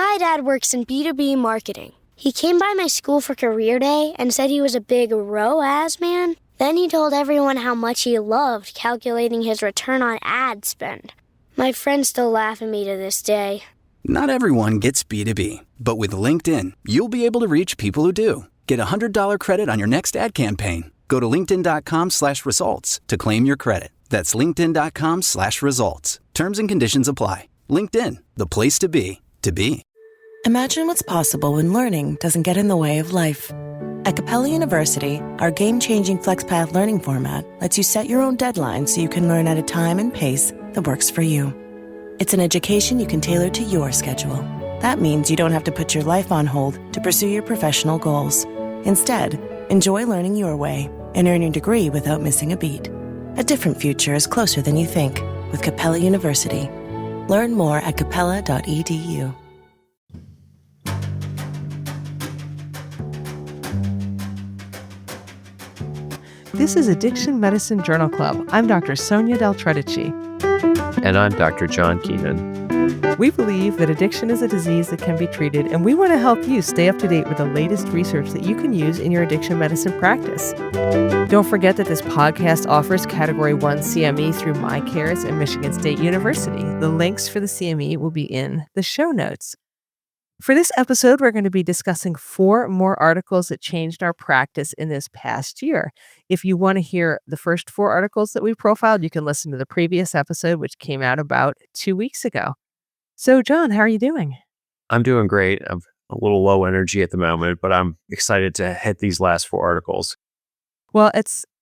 My dad works in B2B marketing. He came by my school for career day and said he was a big ROAS man. Then he told everyone how much he loved calculating his return on ad spend. My friends still laugh at me to this day. Not everyone gets B2B, but with LinkedIn, you'll be able to reach people who do. Get a $100 credit on your next ad campaign. Go to linkedin.com/results to claim your credit. That's linkedin.com/results. Terms and conditions apply. LinkedIn, the place to be, to be. Imagine what's possible when learning doesn't get in the way of life. At Capella University, our game-changing FlexPath learning format lets you set your own deadlines so you can learn at a time and pace that works for you. It's an education you can tailor to your schedule. That means you don't have to put your life on hold to pursue your professional goals. Instead, enjoy learning your way and earn your degree without missing a beat. A different future is closer than you think with Capella University. Learn more at capella.edu. This is Addiction Medicine Journal Club. I'm Dr. Sonya Tredici. And I'm Dr. John Keenan. We believe that addiction is a disease that can be treated, and we want to help you stay up to date with the latest research that you can use in your addiction medicine practice. Don't forget that this podcast offers Category 1 CME through MyCares and Michigan State University. The links for the CME will be in the show notes. For this episode, we're going to be discussing 4 more articles that changed our practice in this past year. If you want to hear the first 4 articles that we profiled, you can listen to the previous episode, which came out about 2 weeks ago. So, John, how are you doing? I'm doing great. I'm a little low energy at the moment, but I'm excited to hit these last 4 articles. Well,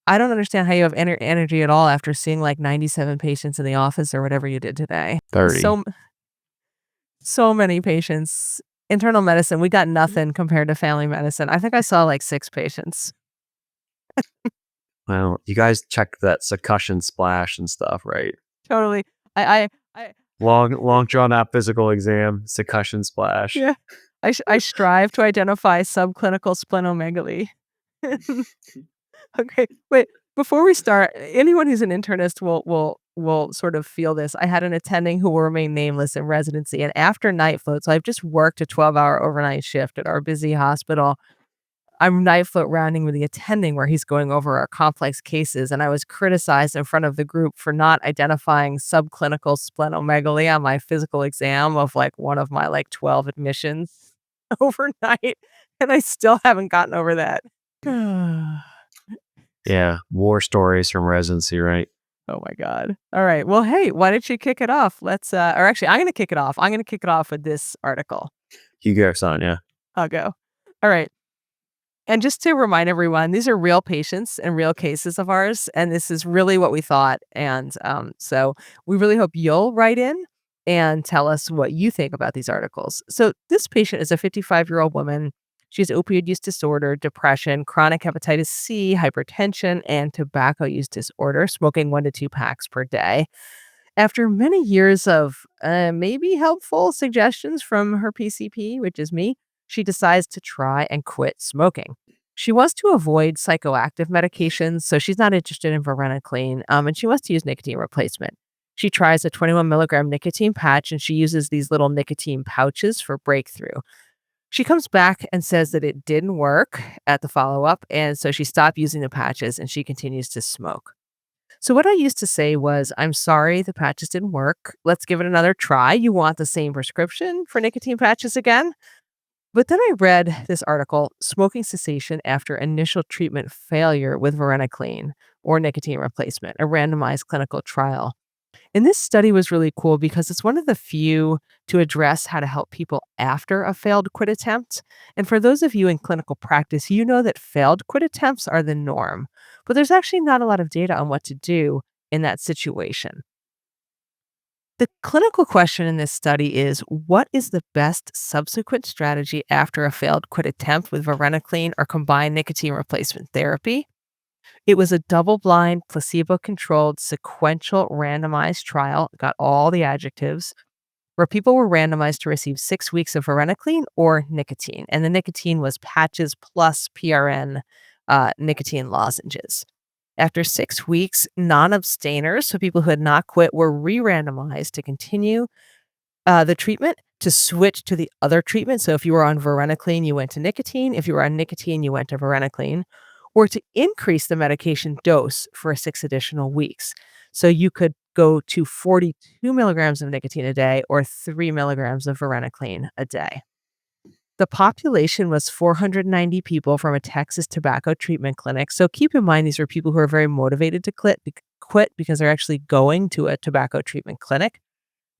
I don't understand how you have energy at all after seeing like 97 patients in the office or whatever you did today. 30. So many patients. Internal medicine, we got nothing compared to family medicine. I think I saw like 6 patients. Well, you guys checked that succussion splash and stuff, right? Totally. I long drawn out physical exam, succussion splash. Yeah. I strive to identify subclinical splenomegaly. Okay, wait. Before we start, anyone who's an internist will sort of feel this. I had an attending who will remain nameless in residency, and after night float, so I've just worked a 12-hour overnight shift at our busy hospital. I'm night float rounding with the attending where he's going over our complex cases, and I was criticized in front of the group for not identifying subclinical splenomegaly on my physical exam of like one of my like 12 admissions overnight, and I still haven't gotten over that. Yeah, war stories from residency, right? Oh my God. All right. Well, hey, why don't you kick it off? Let's, or actually, I'm going to kick it off. I'm going to kick it off with this article. You go, Sonya. I'll go. All right. And just to remind everyone, these are real patients and real cases of ours, and this is really what we thought. And so we really hope you'll write in and tell us what you think about these articles. So this patient is a 55-year-old woman. She has opioid use disorder, depression, chronic hepatitis C, hypertension, and tobacco use disorder, smoking 1 to 2 packs per day. After many years of maybe helpful suggestions from her PCP, which is me, she decides to try and quit smoking. She wants to avoid psychoactive medications, so she's not interested in varenicline, and she wants to use nicotine replacement. She tries a 21 milligram nicotine patch, and she uses these little nicotine pouches for breakthrough. She comes back and says that it didn't work at the follow-up, and so she stopped using the patches and she continues to smoke. So what I used to say was, I'm sorry the patches didn't work. Let's give it another try. You want the same prescription for nicotine patches again? But then I read this article, Smoking Cessation After Initial Treatment Failure with Varenicline or Nicotine Replacement, a randomized clinical trial. And this study was really cool because it's one of the few to address how to help people after a failed quit attempt. And for those of you in clinical practice, you know that failed quit attempts are the norm, but there's actually not a lot of data on what to do in that situation. The clinical question in this study is, what is the best subsequent strategy after a failed quit attempt with varenicline or combined nicotine replacement therapy? It was a double-blind, placebo-controlled, sequential, randomized trial, got all the adjectives, where people were randomized to receive 6 weeks of varenicline or nicotine. And the nicotine was patches plus PRN nicotine lozenges. After 6 weeks, non-abstainers, so people who had not quit, were re-randomized to continue the treatment to switch to the other treatment. So if you were on varenicline, you went to nicotine. If you were on nicotine, you went to varenicline, or to increase the medication dose for 6 additional weeks. So you could go to 42 milligrams of nicotine a day or 3 milligrams of varenicline a day. The population was 490 people from a Texas tobacco treatment clinic. So keep in mind, these are people who are very motivated to quit because they're actually going to a tobacco treatment clinic.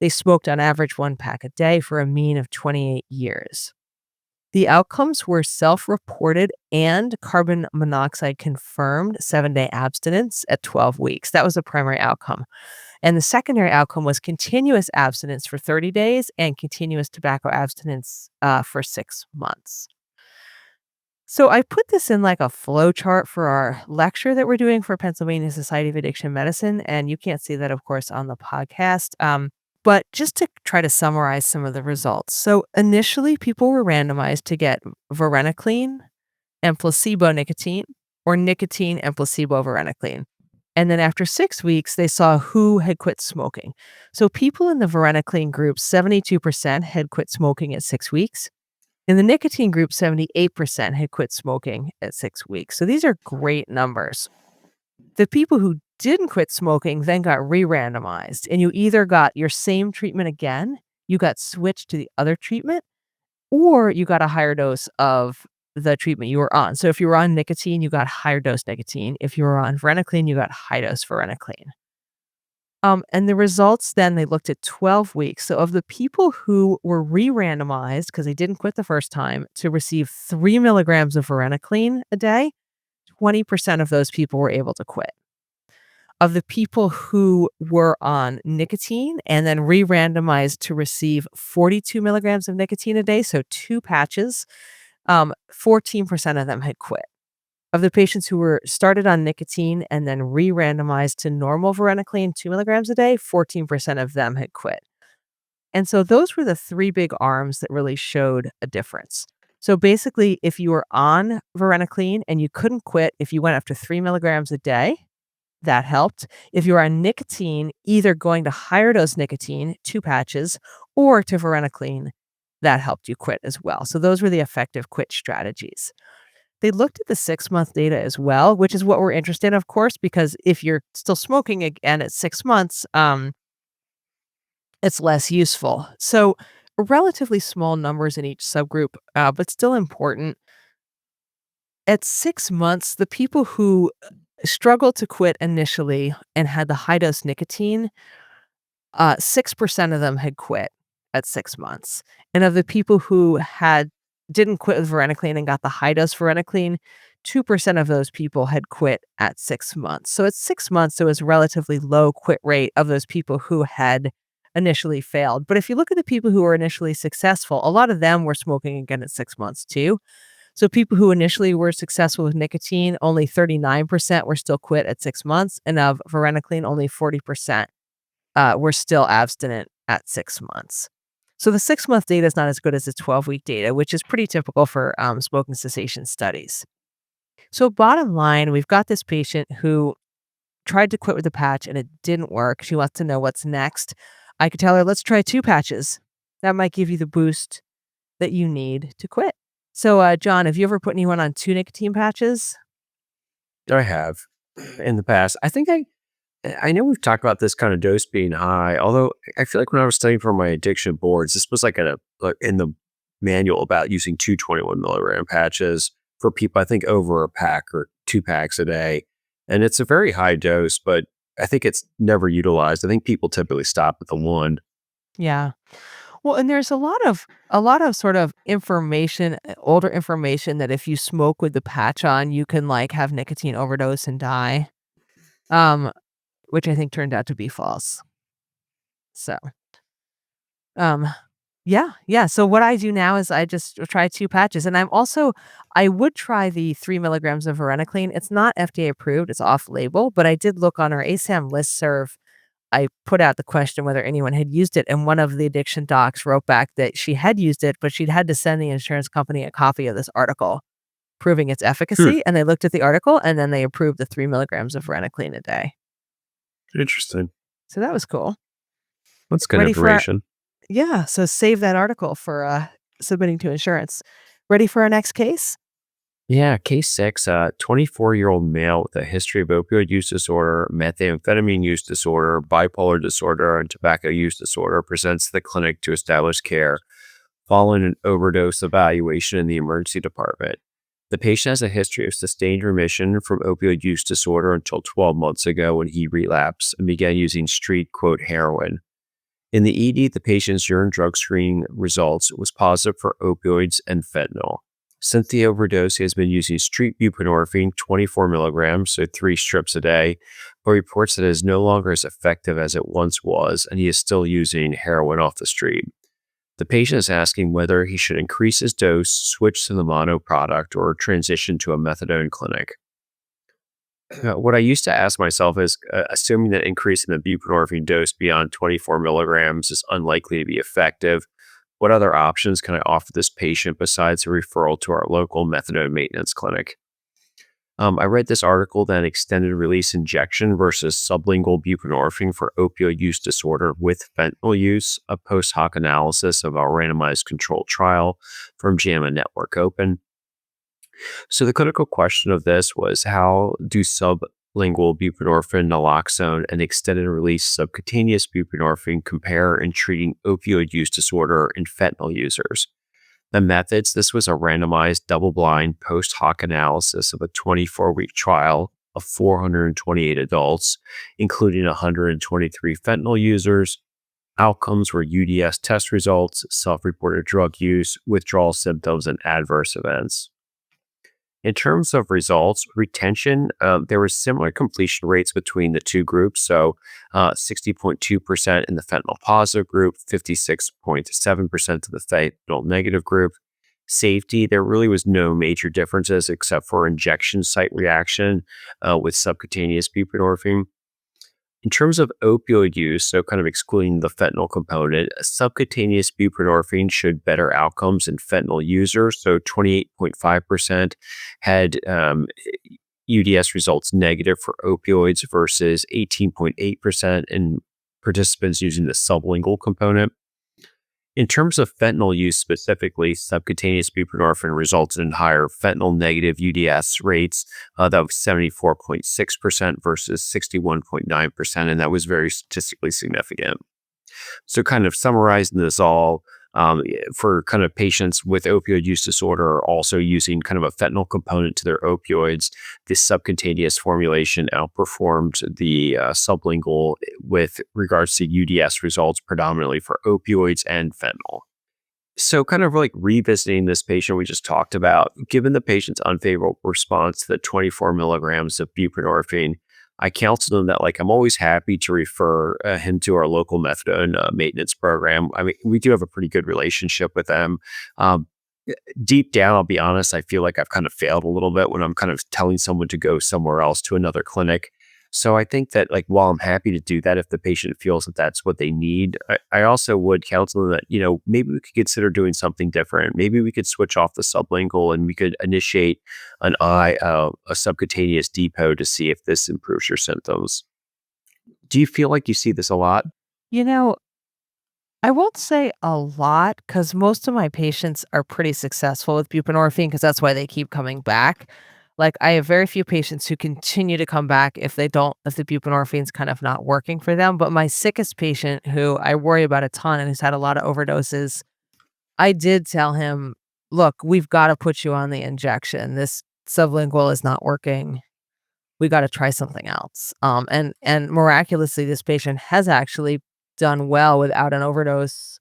They smoked on average 1 pack a day for a mean of 28 years. The outcomes were self-reported and carbon monoxide confirmed 7-day abstinence at 12 weeks. That was the primary outcome. And the secondary outcome was continuous abstinence for 30 days and continuous tobacco abstinence for 6 months. So I put this in like a flow chart for our lecture that we're doing for Pennsylvania Society of Addiction Medicine. And you can't see that, of course, on the podcast. But just to try to summarize some of the results. So initially, people were randomized to get varenicline and placebo nicotine, or nicotine and placebo varenicline. And then after 6 weeks, they saw who had quit smoking. So people in the varenicline group, 72% had quit smoking at 6 weeks. In the nicotine group, 78% had quit smoking at 6 weeks. So these are great numbers. The people who didn't quit smoking then got re-randomized, and you either got your same treatment again, you got switched to the other treatment, or you got a higher dose of the treatment you were on. So if you were on nicotine, you got higher dose nicotine. If you were on varenicline, you got high dose varenicline. And the results then, they looked at 12 weeks. So of the people who were re-randomized, because they didn't quit the first time, to receive 3 milligrams of varenicline a day, 20% of those people were able to quit. Of the people who were on nicotine and then re-randomized to receive 42 milligrams of nicotine a day, so 2 patches, 14% of them had quit. Of the patients who were started on nicotine and then re-randomized to normal varenicline, 2 milligrams a day, 14% of them had quit. And so those were the 3 big arms that really showed a difference. So basically, if you were on varenicline and you couldn't quit, if you went up to 3 milligrams a day, that helped. If you were on nicotine, either going to higher dose nicotine, 2 patches, or to varenicline, that helped you quit as well. So those were the effective quit strategies. They looked at the 6-month data as well, which is what we're interested in, of course, because if you're still smoking again at 6 months, it's less useful. So relatively small numbers in each subgroup, but still important. At 6 months, the people who struggled to quit initially and had the high dose nicotine, 6% of them had quit at 6 months. And of the people who didn't quit with varenicline and got the high dose varenicline, 2% of those people had quit at 6 months. So at 6 months, there was a relatively low quit rate of those people who had initially failed. But if you look at the people who were initially successful, a lot of them were smoking again at 6 months too. So people who initially were successful with nicotine, only 39% were still quit at 6 months. And of varenicline, only 40% were still abstinent at 6 months. So the 6-month data is not as good as the 12-week data, which is pretty typical for smoking cessation studies. So bottom line, we've got this patient who tried to quit with a patch and it didn't work. She wants to know what's next. I could tell her, let's try 2 patches. That might give you the boost that you need to quit. So, John, have you ever put anyone on 2 nicotine patches? I have in the past. I know we've talked about this kind of dose being high, although I feel like when I was studying for my addiction boards, this was like in the manual about using 2 21 milligram patches for people, I think over a pack or 2 packs a day. And it's a very high dose, but I think it's never utilized. I think people typically stop at the 1. Yeah. Well, and there's a lot of sort of information, older information, that if you smoke with the patch on, you can like have nicotine overdose and die. Which I think turned out to be false. So, um, yeah. So what I do now is I just try 2 patches, and I would try the 3 milligrams of varenicline. It's not FDA approved; it's off label. But I did look on our ASAM listserv. I put out the question whether anyone had used it, and one of the addiction docs wrote back that she had used it, but she'd had to send the insurance company a copy of this article proving its efficacy. And they looked at the article, and then they approved the 3 milligrams of varenicline a day. Interesting. So that was cool. That's good Ready for our- information. Yeah, so save that article for submitting to insurance. Ready for our next case? Yeah, case six, 24-year-old male with a history of opioid use disorder, methamphetamine use disorder, bipolar disorder, and tobacco use disorder presents to the clinic to establish care following an overdose evaluation in the emergency department. The patient has a history of sustained remission from opioid use disorder until 12 months ago when he relapsed and began using street, quote, heroin. In the ED, the patient's urine drug screening results was positive for opioids and fentanyl. Since the overdose, he has been using street buprenorphine, 24 milligrams, so 3 strips a day, but reports that it is no longer as effective as it once was, and he is still using heroin off the street. The patient is asking whether he should increase his dose, switch to the mono product, or transition to a methadone clinic. What I used to ask myself is, assuming that increasing the buprenorphine dose beyond 24 milligrams is unlikely to be effective, what other options can I offer this patient besides a referral to our local methadone maintenance clinic? I read this article that extended release injection versus sublingual buprenorphine for opioid use disorder with fentanyl use, a post hoc analysis of our randomized controlled trial from JAMA Network Open. So the clinical question of this was, how do sublingual buprenorphine, naloxone, and extended release subcutaneous buprenorphine compare in treating opioid use disorder in fentanyl users? The methods: this was a randomized, double-blind, post hoc analysis of a 24-week trial of 428 adults, including 123 fentanyl users. Outcomes were UDS test results, self-reported drug use, withdrawal symptoms, and adverse events. In terms of results, retention, there were similar completion rates between the two groups. So 60.2% in the fentanyl positive group, 56.7% to the fentanyl negative group. Safety, there really was no major differences except for injection site reaction with subcutaneous buprenorphine. In terms of opioid use, so kind of excluding the fentanyl component, subcutaneous buprenorphine showed better outcomes in fentanyl users. So 28.5% had UDS results negative for opioids versus 18.8% in participants using the sublingual component. In terms of fentanyl use specifically, subcutaneous buprenorphine resulted in higher fentanyl negative UDS rates. That was 74.6% versus 61.9%, and that was very statistically significant. So kind of summarizing this all, for kind of patients with opioid use disorder also using kind of a fentanyl component to their opioids, this subcutaneous formulation outperformed the sublingual with regards to UDS results, predominantly for opioids and fentanyl. So kind of like revisiting this patient we just talked about, given the patient's unfavorable response to the 24 milligrams of buprenorphine, I counseled him that I'm always happy to refer him to our local methadone maintenance program. I mean, we do have a pretty good relationship with them. Um, Deep down, I'll be honest, I feel like I've kind of failed a little bit when I'm kind of telling someone to go somewhere else to another clinic. So I think that while I'm happy to do that, if the patient feels that that's what they need, I also would counsel them that, maybe we could consider doing something different. Maybe we could switch off the sublingual and we could initiate a subcutaneous depot to see if this improves your symptoms. Do you feel like you see this a lot? You know, I won't say a lot because most of my patients are pretty successful with buprenorphine because that's why they keep coming back. I have very few patients who continue to come back if the buprenorphine's kind of not working for them. But my sickest patient, who I worry about a ton and who's had a lot of overdoses, I did tell him, look, we've got to put you on the injection. This sublingual is not working. We got to try something else. And miraculously, this patient has actually done well without an overdose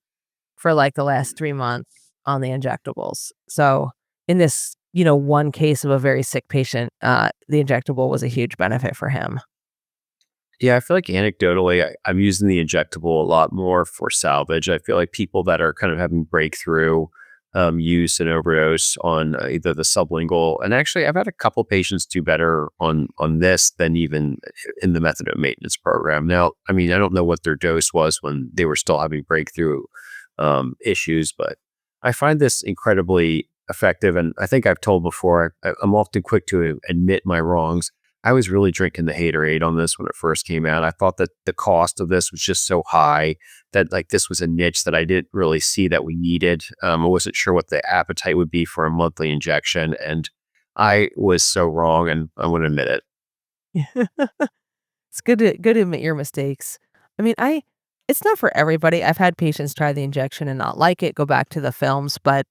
for the last 3 months on the injectables. So in this, one case of a very sick patient, the injectable was a huge benefit for him. Yeah, I feel like anecdotally, I'm using the injectable a lot more for salvage. I feel like people that are kind of having breakthrough use and overdose on either the sublingual, and actually, I've had a couple patients do better on this than even in the methadone maintenance program. Now, I mean, I don't know what their dose was when they were still having breakthrough issues, but I find this incredibly effective. And I think I've told before, I'm often quick to admit my wrongs. I was really drinking the haterade on this when it first came out. I thought that the cost of this was just so high that like this was a niche that I didn't really see that we needed. I wasn't sure what the appetite would be for a monthly injection, and I was so wrong, and I want to admit it. It's good to admit your mistakes. I mean, it's not for everybody. I've had patients try the injection and not like it, go back to the films, but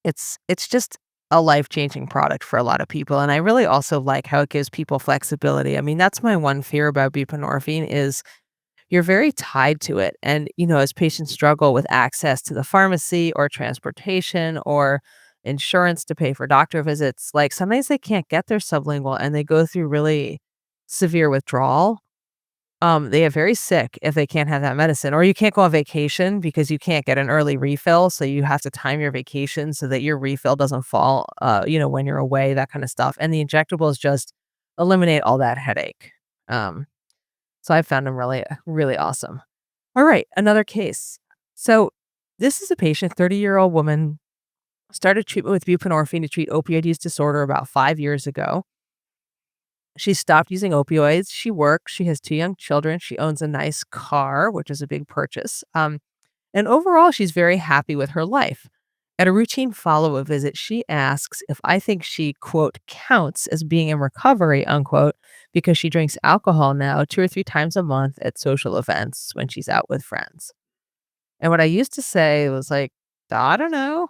it's just a life-changing product for a lot of people, and I really also like how it gives people flexibility. I mean, that's my one fear about buprenorphine is you're very tied to it, and, as patients struggle with access to the pharmacy or transportation or insurance to pay for doctor visits, like, sometimes they can't get their sublingual, and they go through really severe withdrawal. They get very sick if they can't have that medicine, or you can't go on vacation because you can't get an early refill, so you have to time your vacation so that your refill doesn't fall, when you're away, that kind of stuff, and the injectables just eliminate all that headache. Um, so I found them really, really awesome. All right, another case. So this is a patient, 30-year-old woman, started treatment with buprenorphine to treat opioid use disorder about 5 years ago. She stopped using opioids. She works. She has 2 young children. She owns a nice car, which is a big purchase. And overall, she's very happy with her life. At a routine follow-up visit, she asks if I think she, quote, counts as being in recovery, unquote, because she drinks alcohol now 2 or 3 times a month at social events when she's out with friends. And what I used to say was like, I don't know.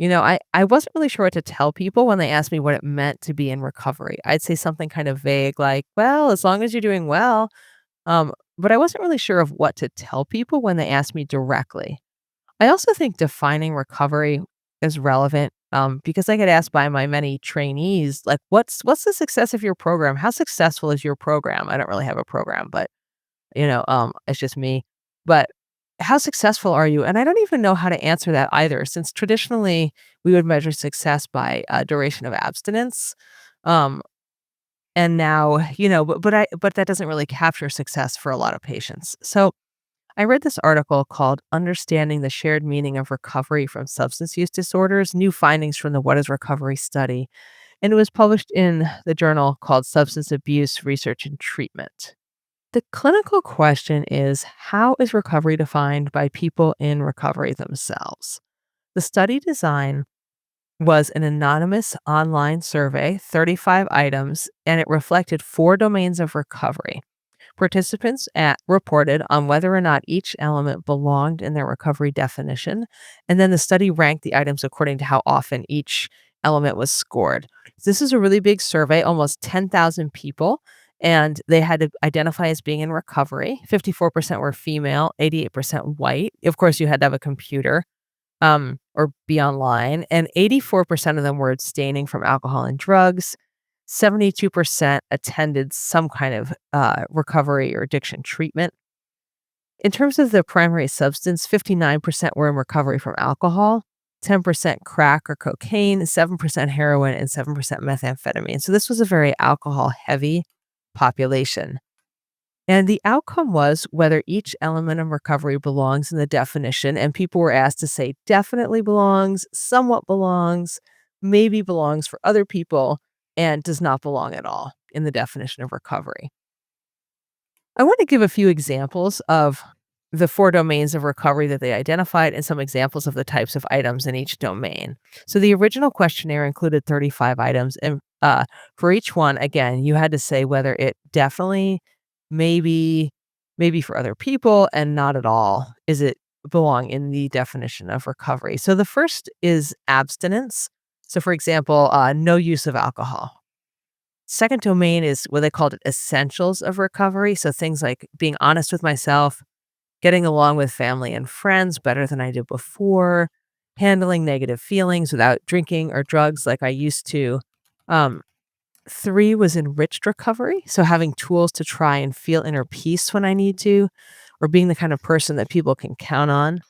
I wasn't really sure what to tell people when they asked me what it meant to be in recovery. I'd say something kind of vague like, well, as long as you're doing well. But I wasn't really sure of what to tell people when they asked me directly. I also think defining recovery is relevant because I get asked by my many trainees, like, what's the success of your program? How successful is your program? I don't really have a program, but it's just me. But how successful are you? And I don't even know how to answer that either, since traditionally we would measure success by duration of abstinence. Um, and now, but that doesn't really capture success for a lot of patients. So I read this article called Understanding the Shared Meaning of Recovery from Substance Use Disorders, New Findings from the What is Recovery study. And it was published in the journal called Substance Abuse Research and Treatment. The clinical question is, how is recovery defined by people in recovery themselves? The study design was an anonymous online survey, 35 items, and it reflected 4 domains of recovery. Participants reported on whether or not each element belonged in their recovery definition, and then the study ranked the items according to how often each element was scored. This is a really big survey, almost 10,000 people, and they had to identify as being in recovery. 54% were female, 88% white. Of course, you had to have a computer or be online, and 84% of them were abstaining from alcohol and drugs. 72% attended some kind of recovery or addiction treatment. In terms of the primary substance, 59% were in recovery from alcohol, 10% crack or cocaine, 7% heroin, and 7% methamphetamine. So this was a very alcohol-heavy population. And the outcome was whether each element of recovery belongs in the definition, and people were asked to say definitely belongs, somewhat belongs, maybe belongs for other people, and does not belong at all in the definition of recovery. I want to give a few examples of the 4 domains of recovery that they identified and some examples of the types of items in each domain. So the original questionnaire included 35 items, and for each one, again, you had to say whether it definitely, maybe, maybe for other people, and not at all is it belong in the definition of recovery. So the first is abstinence. So for example, no use of alcohol. Second domain is what they called essentials of recovery. So things like being honest with myself, getting along with family and friends better than I did before, handling negative feelings without drinking or drugs like I used to. 3 was enriched recovery. So having tools to try and feel inner peace when I need to, or being the kind of person that people can count on.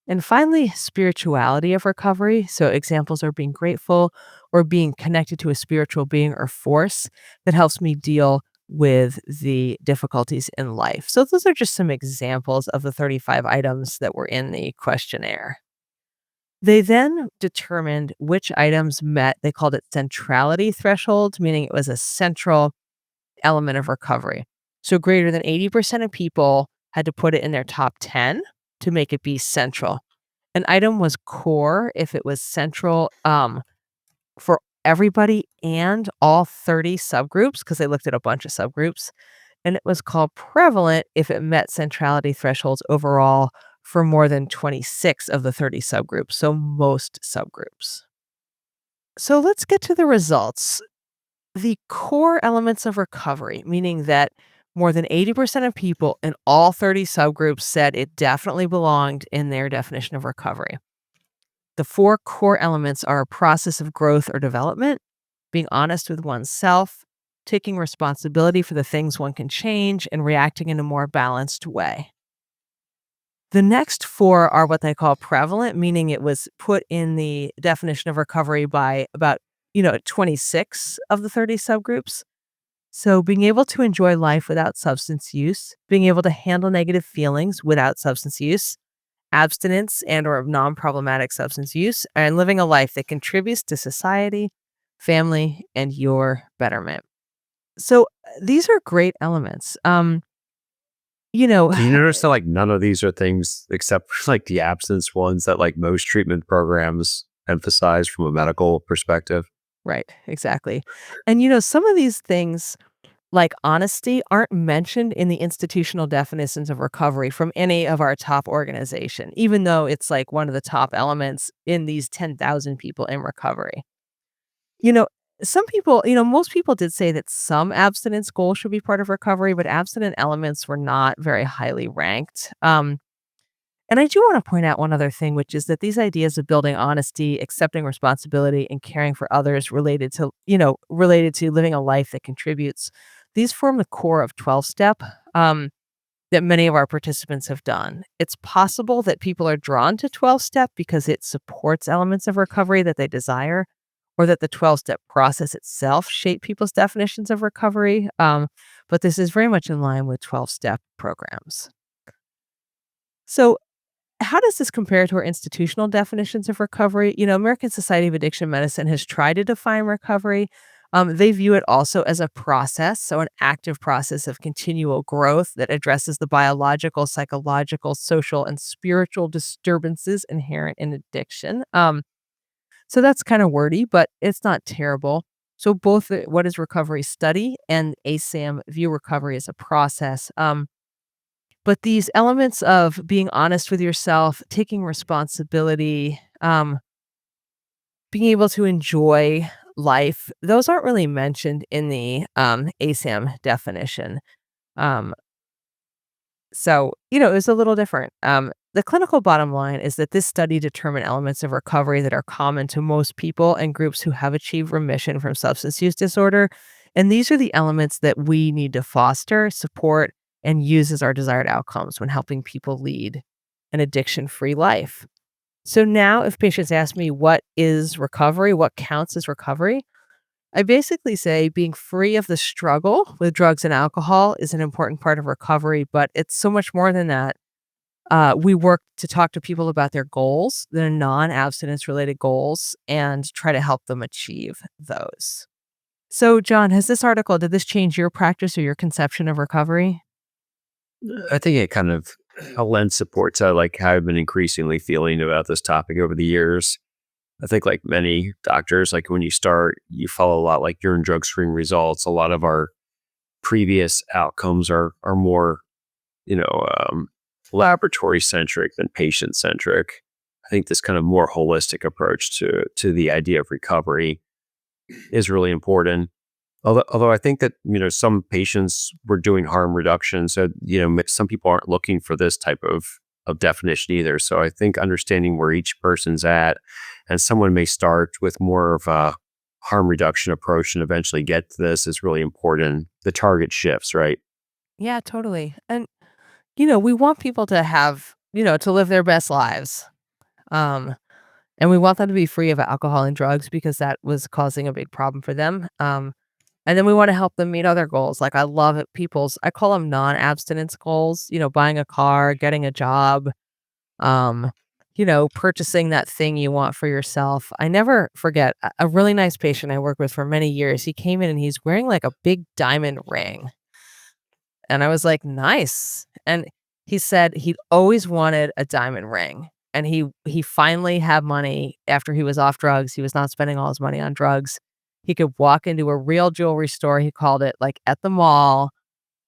And finally, spirituality of recovery. So examples are being grateful or being connected to a spiritual being or force that helps me deal with the difficulties in life. So those are just some examples of the 35 items that were in the questionnaire. They then determined which items met, they called it centrality thresholds, meaning it was a central element of recovery. So greater than 80% of people had to put it in their top 10 to make it be central. An item was core if it was central for everybody and all 30 subgroups, because they looked at a bunch of subgroups. And it was called prevalent if it met centrality thresholds overall for more than 26 of the 30 subgroups, so most subgroups. So let's get to the results. The core elements of recovery, meaning that more than 80% of people in all 30 subgroups said it definitely belonged in their definition of recovery. The 4 core elements are a process of growth or development, being honest with oneself, taking responsibility for the things one can change, and reacting in a more balanced way. The next 4 are what they call prevalent, meaning it was put in the definition of recovery by about 26 of the 30 subgroups. So being able to enjoy life without substance use, being able to handle negative feelings without substance use, abstinence and or non-problematic substance use, and living a life that contributes to society, family, and your betterment. So these are great elements. You know, Do you notice that like none of these are things except for like the absence ones that like most treatment programs emphasize from a medical perspective? right, exactly. And some of these things like honesty aren't mentioned in the institutional definitions of recovery from any of our top organization, even though it's like one of the top elements in these 10,000 people in recovery. You know, some people, most people did say that some abstinence goals should be part of recovery, but abstinent elements were not very highly ranked. And I do want to point out one other thing, which is that these ideas of building honesty, accepting responsibility, and caring for others related to living a life that contributes, these form the core of 12-step that many of our participants have done. It's possible that people are drawn to 12-step because it supports elements of recovery that they desire, or that the 12-step process itself shaped people's definitions of recovery. But this is very much in line with 12-step programs. So how does this compare to our institutional definitions of recovery? American Society of Addiction Medicine has tried to define recovery. They view it also as a process, so an active process of continual growth that addresses the biological, psychological, social, and spiritual disturbances inherent in addiction. So that's kind of wordy, but it's not terrible. So both What is Recovery Study and ASAM view recovery as a process. But these elements of being honest with yourself, taking responsibility, being able to enjoy life, those aren't really mentioned in the ASAM definition. Um, so, it was a little different. The clinical bottom line is that this study determined elements of recovery that are common to most people and groups who have achieved remission from substance use disorder. And these are the elements that we need to foster, support, and use as our desired outcomes when helping people lead an addiction-free life. So now if patients ask me what is recovery, what counts as recovery, I basically say being free of the struggle with drugs and alcohol is an important part of recovery, but it's so much more than that. We work to talk to people about their goals, their non-abstinence related goals, and try to help them achieve those. So, John, did this change your practice or your conception of recovery? I think it kind of lends support to like how I've been increasingly feeling about this topic over the years. I think like many doctors, like when you start, you follow a lot like urine drug screen results. A lot of our previous outcomes are more, you know, laboratory centric than patient centric. I think this kind of more holistic approach to the idea of recovery is really important. Although I think that some patients were doing harm reduction, so some people aren't looking for this type of definition either. So I think understanding where each person's at, and someone may start with more of a harm reduction approach and eventually get to this is really important. The target shifts, right? Yeah, totally. And we want people to have, to live their best lives. Um, and we want them to be free of alcohol and drugs because that was causing a big problem for them. And then we want to help them meet other goals. Like I call them non-abstinence goals, buying a car, getting a job, um, purchasing that thing you want for yourself. I never forget a really nice patient I worked with for many years. He came in and he's wearing like a big diamond ring. And I was like, nice. And he said he'd always wanted a diamond ring. And he finally had money after he was off drugs. He was not spending all his money on drugs. He could walk into a real jewelry store, he called it, like at the mall,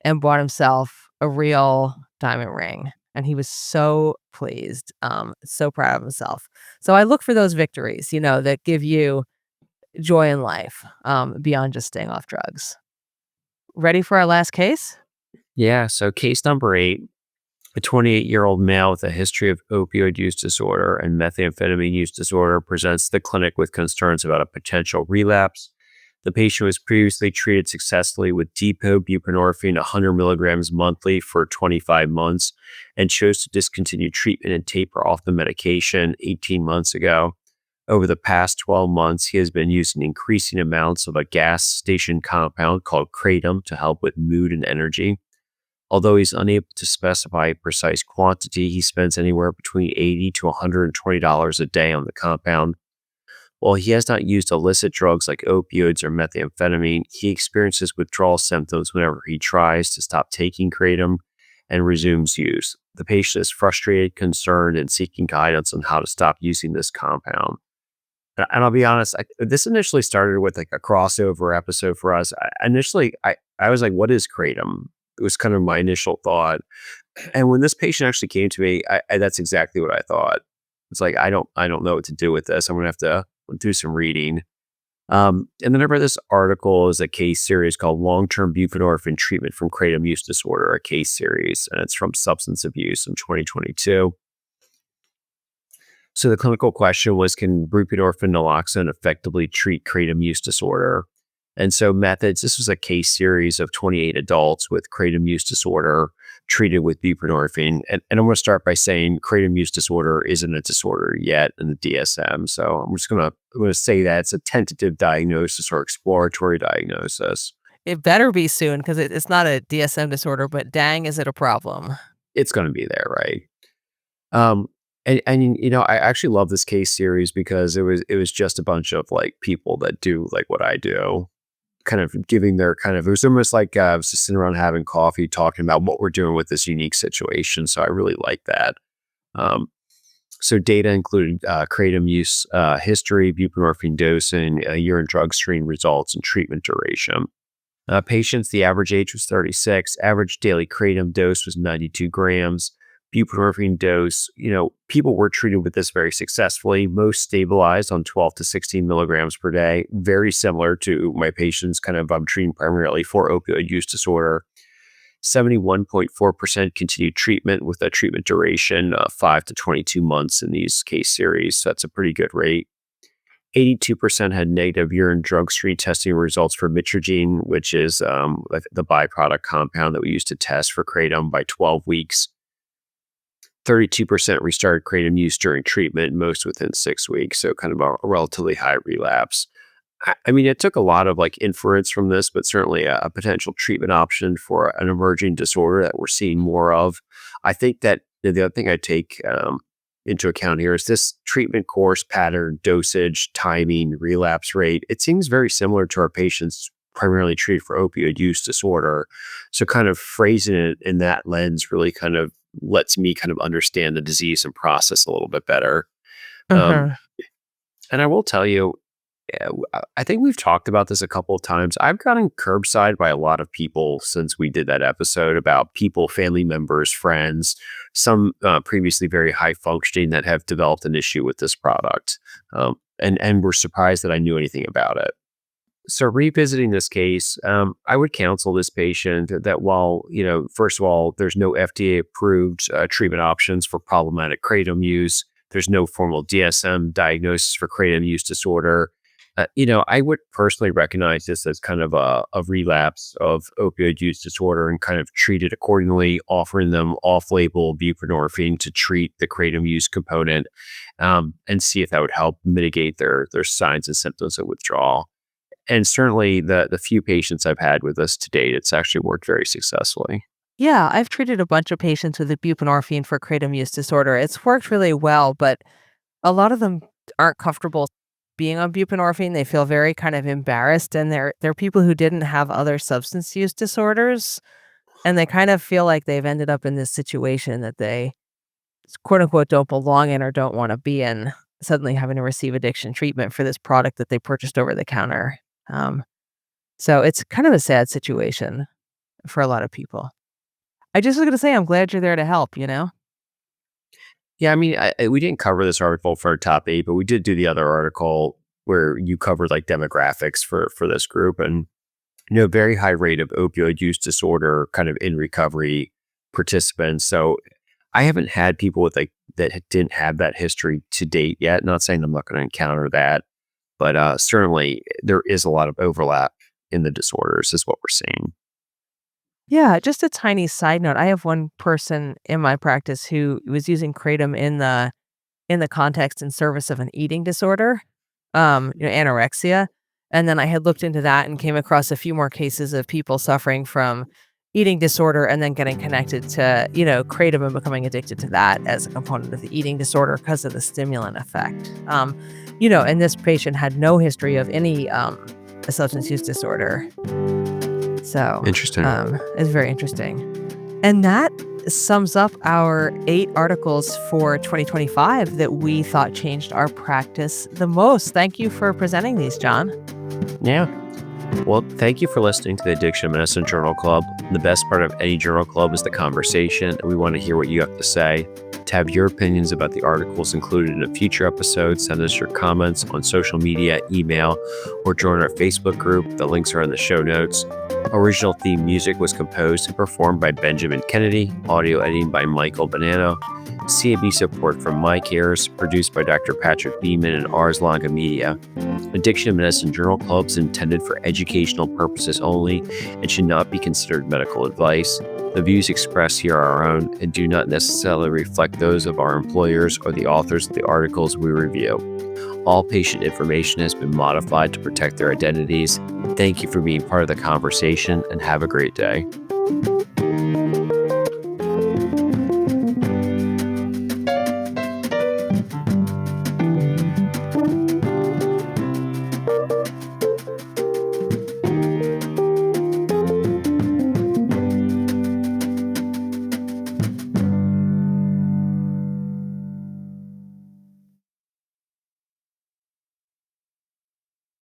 and bought himself a real diamond ring. And he was so pleased, so proud of himself. So I look for those victories, that give you joy in life, beyond just staying off drugs. Ready for our last case? Yeah. So case number 8, a 28-year-old male with a history of opioid use disorder and methamphetamine use disorder presents to the clinic with concerns about a potential relapse. The patient was previously treated successfully with depot buprenorphine 100 milligrams monthly for 25 months and chose to discontinue treatment and taper off the medication 18 months ago. Over the past 12 months, he has been using increasing amounts of a gas station compound called kratom to help with mood and energy. Although he's unable to specify a precise quantity, he spends anywhere between $80 to $120 a day on the compound. While he has not used illicit drugs like opioids or methamphetamine, he experiences withdrawal symptoms whenever he tries to stop taking kratom and resumes use. The patient is frustrated, concerned, and seeking guidance on how to stop using this compound. And I'll be honest, this initially started with like a crossover episode for us. I was like, what is kratom? It was kind of my initial thought. And when this patient actually came to me, that's exactly what I thought. It's like, I don't know what to do with this. I'm going to have to do some reading. And then I read this article as a case series called Long-Term Buprenorphine Treatment from Kratom Use Disorder, a case series, and it's from Substance Abuse in 2022. So the clinical question was, can buprenorphine naloxone effectively treat kratom use disorder? And so methods, this was a case series of 28 adults with kratom use disorder treated with buprenorphine. And I'm going to start by saying kratom use disorder isn't a disorder yet in the DSM. So I'm going to say that it's a tentative diagnosis or exploratory diagnosis. It better be soon because it's not a DSM disorder, but dang, is it a problem? It's going to be there, right? And I actually love this case series because it was just a bunch of like people that do like what I do, kind of giving their it was almost like I was just sitting around having coffee, talking about what we're doing with this unique situation. So I really like that. So data included kratom use history, buprenorphine dosing, urine drug screen results, and treatment duration. Patients, the average age was 36. Average daily kratom dose was 92 grams. Buprenorphine dose, people were treated with this very successfully. Most stabilized on 12 to 16 milligrams per day. Very similar to my patients I'm treating primarily for opioid use disorder. 71.4% continued treatment with a treatment duration of 5 to 22 months in these case series. So that's a pretty good rate. 82% had negative urine drug screen testing results for mitragine, which is the byproduct compound that we use to test for kratom by 12 weeks. 32% restarted kratom use during treatment, most within 6 weeks. So kind of a relatively high relapse. I mean, it took a lot of inference from this, but certainly a potential treatment option for an emerging disorder that we're seeing more of. I think that the other thing I take into account here is this treatment course pattern, dosage, timing, relapse rate. It seems very similar to our patients primarily treated for opioid use disorder. So kind of phrasing it in that lens really kind of lets me kind of understand the disease and process a little bit better. And I will tell you, I think we've talked about this a couple of times. I've gotten curbside by a lot of people since we did that episode about people, family members, friends, some previously very high functioning that have developed an issue with this product. And were surprised that I knew anything about it. So revisiting this case, I would counsel this patient that while, first of all, there's no FDA approved treatment options for problematic kratom use. There's no formal DSM diagnosis for kratom use disorder. I would personally recognize this as kind of a relapse of opioid use disorder and kind of treat it accordingly, offering them off-label buprenorphine to treat the kratom use component and see if that would help mitigate their signs and symptoms of withdrawal. And certainly the few patients I've had with us to date, it's actually worked very successfully. Yeah, I've treated a bunch of patients with buprenorphine for kratom use disorder. It's worked really well, but a lot of them aren't comfortable being on buprenorphine. They feel very kind of embarrassed, and they're people who didn't have other substance use disorders, and they kind of feel like they've ended up in this situation that they quote unquote don't belong in or don't want to be in, suddenly having to receive addiction treatment for this product that they purchased over the counter. Um, so it's kind of a sad situation for a lot of people. I just was going to say, I'm glad you're there to help, you know? Yeah, I mean, we didn't cover this article for our top 8, but we did do the other article where you covered like demographics for this group, and very high rate of opioid use disorder kind of in recovery participants. So I haven't had people with like that didn't have that history to date yet. Not saying I'm not going to encounter that, but certainly there is a lot of overlap in the disorders, is what we're seeing. Yeah, just a tiny side note. I have one person in my practice who was using kratom in the context and service of an eating disorder, anorexia. And then I had looked into that and came across a few more cases of people suffering from eating disorder and then getting connected to, kratom and becoming addicted to that as a component of the eating disorder because of the stimulant effect. And this patient had no history of any substance use disorder. So Interesting. it's very interesting. And that sums up our 8 articles for 2025 that we thought changed our practice the most. Thank you for presenting these, John. Yeah. Well, thank you for listening to the Addiction Medicine Journal Club. The best part of any journal club is the conversation, and we want to hear what you have to say. To have your opinions about the articles included in a future episode, send us your comments on social media, email, or join our Facebook group. The links are in the show notes. Original theme music was composed and performed by Benjamin Kennedy, audio editing by Michael Bonanno, CAB support from Mike Ayers, produced by Dr. Patrick Beeman and Ars Longa Media. Addiction Medicine Journal Club is intended for educational purposes only and should not be considered medical advice. The views expressed here are our own and do not necessarily reflect those of our employers or the authors of the articles we review. All patient information has been modified to protect their identities. Thank you for being part of the conversation and have a great day.